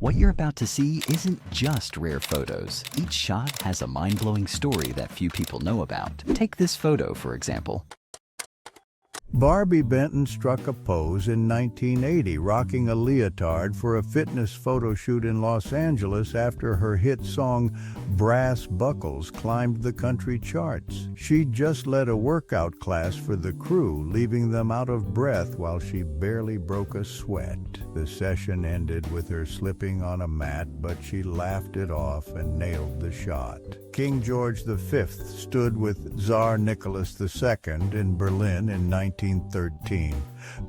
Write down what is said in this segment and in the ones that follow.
What you're about to see isn't just rare photos. Each shot has a mind-blowing story that few people know about. Take this photo, for example. Barbie Benton struck a pose in 1980, rocking a leotard for a fitness photo shoot in Los Angeles after her hit song Brass Buckles climbed the country charts. She'd just led a workout class for the crew, leaving them out of breath while she barely broke a sweat. The session ended with her slipping on a mat, but she laughed it off and nailed the shot. King George V stood with Tsar Nicholas II in Berlin in 1913,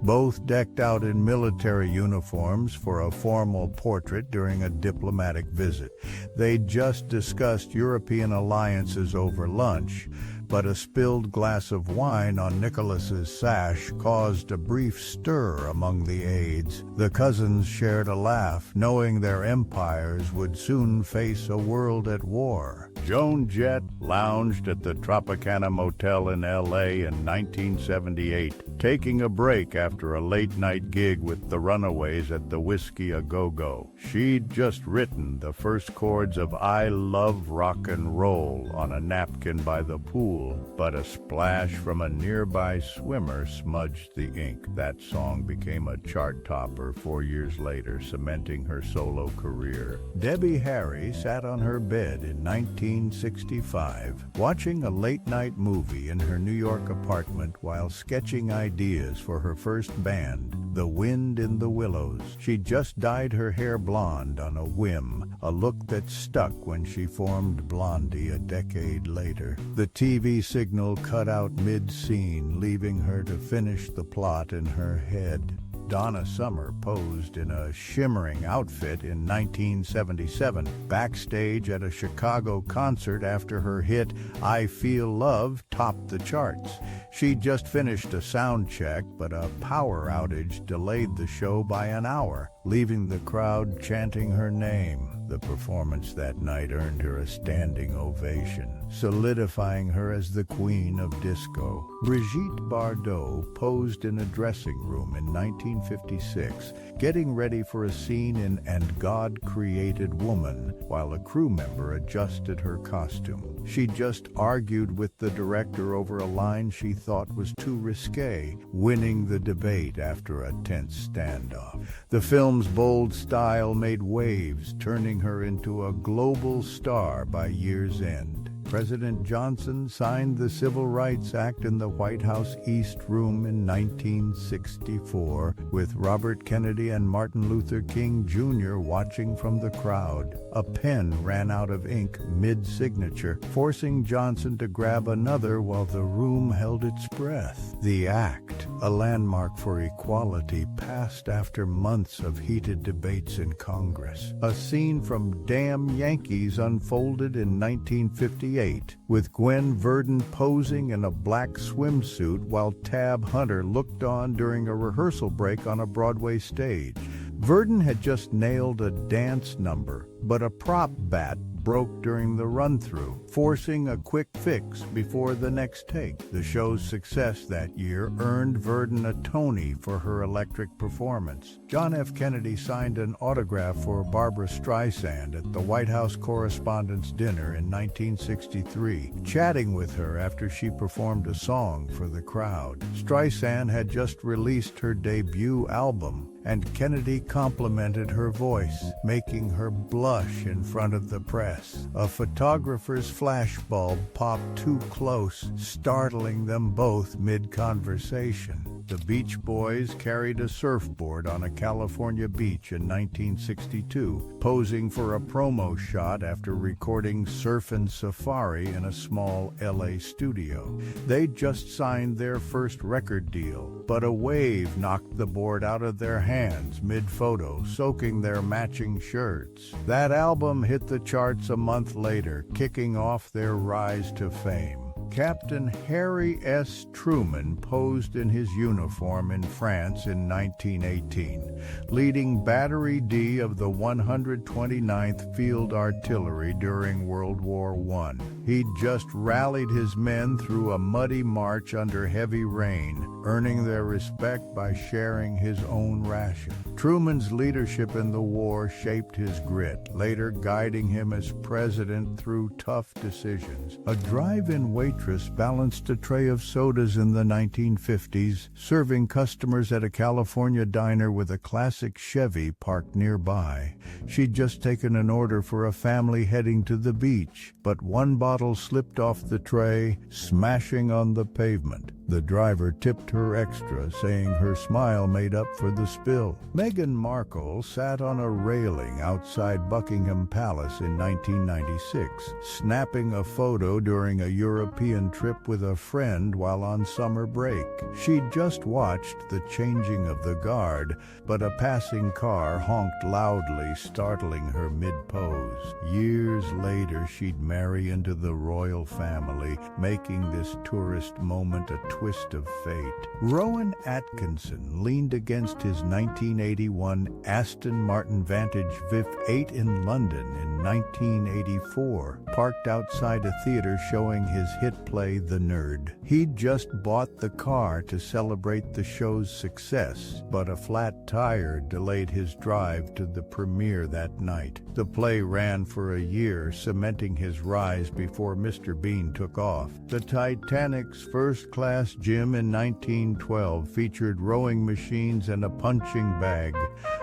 both decked out in military uniforms for a formal portrait during a diplomatic visit. They'd just discussed European alliances over lunch, but a spilled glass of wine on Nicholas's sash caused a brief stir among the aides. The cousins shared a laugh, knowing their empires would soon face a world at war. Joan Jett lounged at the Tropicana Motel in L.A. in 1978, taking a break after a late-night gig with the Runaways at the Whiskey A Go-Go. She'd just written the first chords of I Love Rock and Roll on a napkin by the pool, but a splash from a nearby swimmer smudged the ink. That song became a chart topper 4 years later, cementing her solo career. Debbie Harry sat on her bed in 1965, watching a late-night movie in her New York apartment while sketching ideas for her first band, The Wind in the Willows. She just dyed her hair blonde on a whim, a look that stuck when she formed Blondie a decade later. The TV signal cut out mid-scene, leaving her to finish the plot in her head. Donna Summer posed in a shimmering outfit in 1977, backstage at a Chicago concert after her hit I Feel Love topped the charts. She'd just finished a sound check, but a power outage delayed the show by an hour, leaving the crowd chanting her name. The performance that night earned her a standing ovation, solidifying her as the queen of disco. Brigitte Bardot posed in a dressing room in 1956, getting ready for a scene in And God Created Woman, while a crew member adjusted her costume. She just argued with the director over a line she thought was too risque, winning the debate after a tense standoff. The film's bold style made waves, turning her into a global star by year's end. President Johnson signed the Civil Rights Act in the White House East Room in 1964, with Robert Kennedy and Martin Luther King Jr. watching from the crowd. A pen ran out of ink mid-signature, forcing Johnson to grab another while the room held its breath. The act, a landmark for equality, passed after months of heated debates in Congress. A scene from Damn Yankees unfolded in 1958, with Gwen Verdon posing in a black swimsuit while Tab Hunter looked on during a rehearsal break on a Broadway stage. Verdon had just nailed a dance number, but a prop bat broke during the run-through, forcing a quick fix before the next take. The show's success that year earned Verdon a Tony for her electric performance. John F. Kennedy signed an autograph for Barbra Streisand at the White House Correspondents' Dinner in 1963, chatting with her after she performed a song for the crowd. Streisand had just released her debut album, and Kennedy complimented her voice, making her blush in front of the press. A photographer's flashbulb popped too close, startling them both mid-conversation. The Beach Boys carried a surfboard on a California beach in 1962, posing for a promo shot after recording Surfin' Safari in a small LA studio. They'd just signed their first record deal, but a wave knocked the board out of their hands mid-photo, soaking their matching shirts. That album hit the charts a month later, kicking off their rise to fame. Captain Harry S. Truman posed in his uniform in France in 1918, leading Battery D of the 129th Field Artillery during World War I. He'd just rallied his men through a muddy march under heavy rain, earning their respect by sharing his own ration. Truman's leadership in the war shaped his grit, later guiding him as president through tough decisions. A drive-in waitress balanced a tray of sodas in the 1950s, serving customers at a California diner with a classic Chevy parked nearby. She'd just taken an order for a family heading to the beach, but one bottle slipped off the tray, smashing on the pavement. The driver tipped her extra, saying her smile made up for the spill. Meghan Markle sat on a railing outside Buckingham Palace in 1996, snapping a photo during a European trip with a friend while on summer break. She'd just watched the changing of the guard, but a passing car honked loudly, startling her mid-pose. Years later, she'd marry into the royal family, making this tourist moment a twist of fate. Rowan Atkinson leaned against his 1981 Aston Martin Vantage VIF 8 in London in 1984, parked outside a theater showing his hit play The Nerd. He'd just bought the car to celebrate the show's success, but a flat tire delayed his drive to the premiere that night. The play ran for a year, cementing his rise before Mr. Bean took off. The Titanic's first-class gym in 1912 featured rowing machines and a punching bag,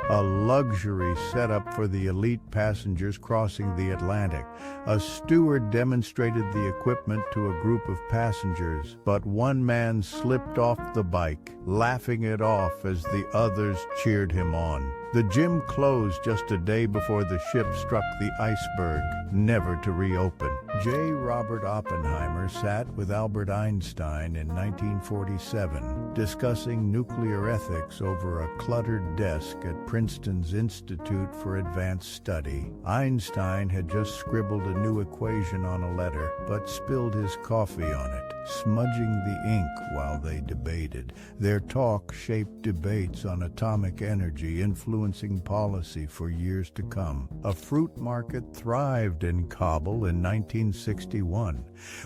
a luxury setup for the elite passengers crossing the Atlantic. A steward demonstrated the equipment to a group of passengers, but one man slipped off the bike, laughing it off as the others cheered him on. The gym closed just a day before the ship struck the iceberg, never to reopen. J. Robert Oppenheimer sat with Albert Einstein in 1947, discussing nuclear ethics over a cluttered desk at Princeton's Institute for Advanced Study. Einstein had just scribbled a new equation on a letter, but spilled his coffee on it, smudging the ink while they debated. Their talk shaped debates on atomic energy, influencing policy for years to come. A fruit market thrived in Kabul in 1961,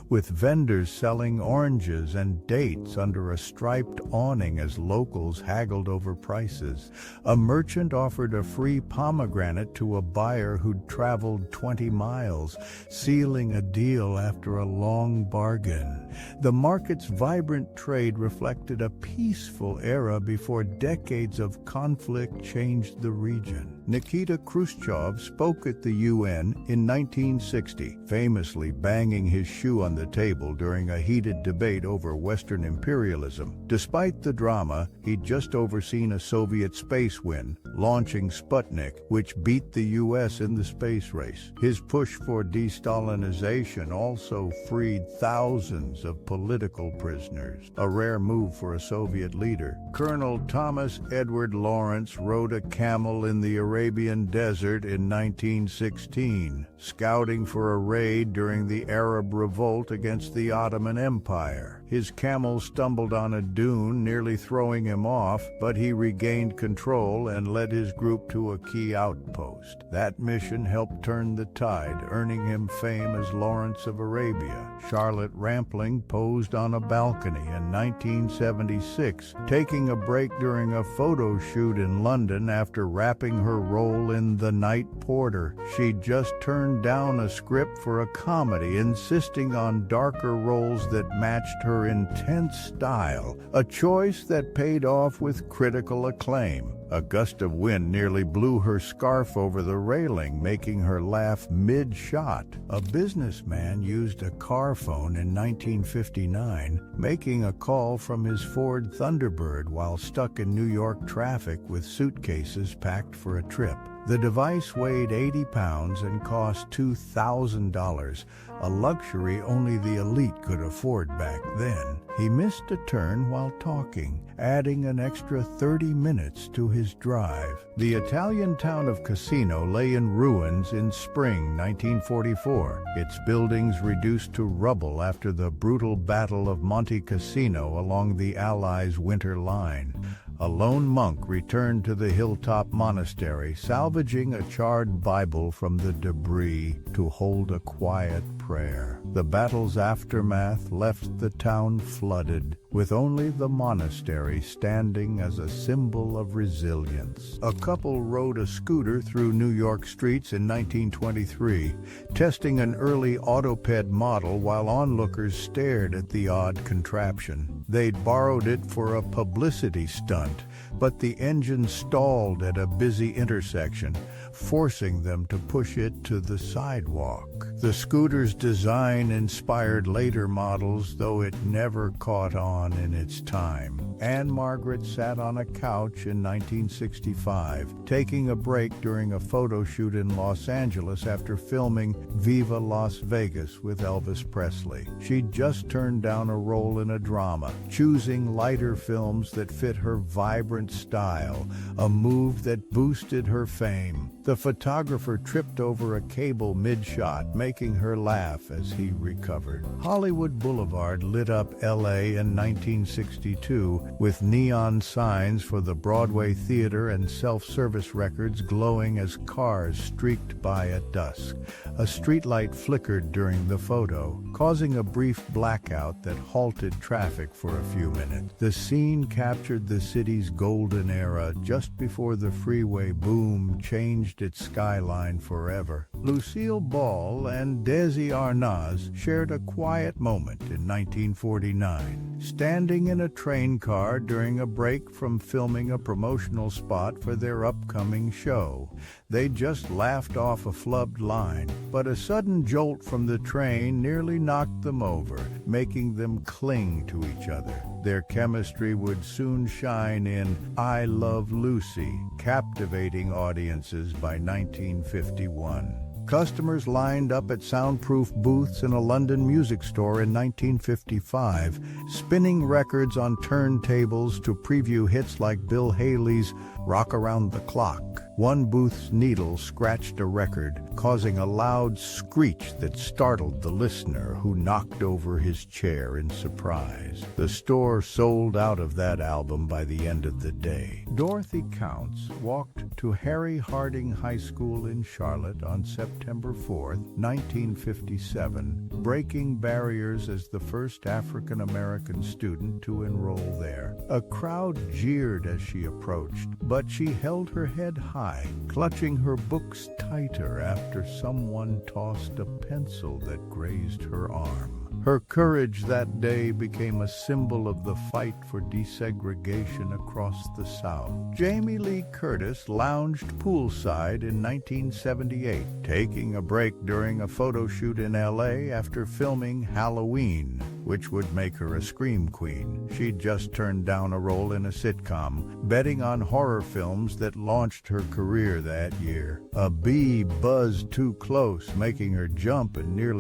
with vendors selling oranges and dates under a striped awning as locals haggled over prices. A merchant offered a free pomegranate to a buyer who'd traveled 20 miles, sealing a deal after a long bargain. The market's vibrant trade reflected a peaceful era before decades of conflict changed the region. Nikita Khrushchev spoke at the UN in 1960, famously banging his shoe on the table during a heated debate over Western imperialism. Despite the drama, he'd just overseen a Soviet space win, launching Sputnik, which beat the US in the space race. His push for de-Stalinization also freed thousands of political prisoners, a rare move for a Soviet leader. Colonel Thomas Edward Lawrence rode a camel in the Arabian desert in 1916, scouting for a raid during the Arab revolt against the Ottoman Empire. His camel stumbled on a dune, nearly throwing him off, but he regained control and led his group to a key outpost. That mission helped turn the tide, earning him fame as Lawrence of Arabia. Charlotte Rampling posed on a balcony in 1976, taking a break during a photo shoot in London after wrapping her role in The Night Porter. She'd just turned down a script for a comedy, insisting on darker roles that matched her intense style, a choice that paid off with critical acclaim. A gust of wind nearly blew her scarf over the railing, making her laugh mid-shot. A businessman used a car phone in 1959, making a call from his Ford Thunderbird while stuck in New York traffic with suitcases packed for a trip. The device weighed 80 pounds and cost $2,000, a luxury only the elite could afford back then. He missed a turn while talking, adding an extra 30 minutes to his drive. The Italian town of Cassino lay in ruins in spring 1944, its buildings reduced to rubble after the brutal Battle of Monte Cassino along the Allies' winter line. A lone monk returned to the hilltop monastery, salvaging a charred Bible from the debris to hold a quiet prayer. prayer. The battle's aftermath left the town flooded, with only the monastery standing as a symbol of resilience. A couple rode a scooter through New York streets in 1923, testing an early autoped model while onlookers stared at the odd contraption. They'd borrowed it for a publicity stunt, but the engine stalled at a busy intersection, forcing them to push it to the sidewalk. The scooter's design inspired later models, though it never caught on in its time. Anne Margaret sat on a couch in 1965, taking a break during a photo shoot in Los Angeles after filming Viva Las Vegas with Elvis Presley. She'd just turned down a role in a drama, choosing lighter films that fit her vibrant style, a move that boosted her fame. The photographer tripped over a cable mid-shot, making her laugh as he recovered. Hollywood Boulevard lit up LA in 1962 with neon signs for the Broadway Theater and self-service records glowing as cars streaked by at dusk. A streetlight flickered during the photo, causing a brief blackout that halted traffic for a few minutes. The scene captured the city's golden era just before the freeway boom changed its skyline forever. Lucille Ball and Desi Arnaz shared a quiet moment in 1949, standing in a train car during a break from filming a promotional spot for their upcoming show. They just laughed off a flubbed line, but a sudden jolt from the train nearly knocked them over, making them cling to each other. Their chemistry would soon shine in I Love Lucy, captivating audiences by 1951. Customers lined up at soundproof booths in a London music store in 1955, spinning records on turntables to preview hits like Bill Haley's Rock Around the Clock. One booth's needle scratched a record, causing a loud screech that startled the listener, who knocked over his chair in surprise. The store sold out of that album by the end of the day. Dorothy Counts walked to Harry Harding High School in Charlotte on September 4, 1957, breaking barriers as the first African-American student to enroll there. A crowd jeered as she approached, but she held her head high, clutching her books tighter after someone tossed a pencil that grazed her arm. Her courage that day became a symbol of the fight for desegregation across the South. Jamie Lee Curtis lounged poolside in 1978, taking a break during a photo shoot in LA after filming Halloween, which would make her a scream queen. She'd just turned down a role in a sitcom, betting on horror films that launched her career that year. A bee buzzed too close, making her jump and nearly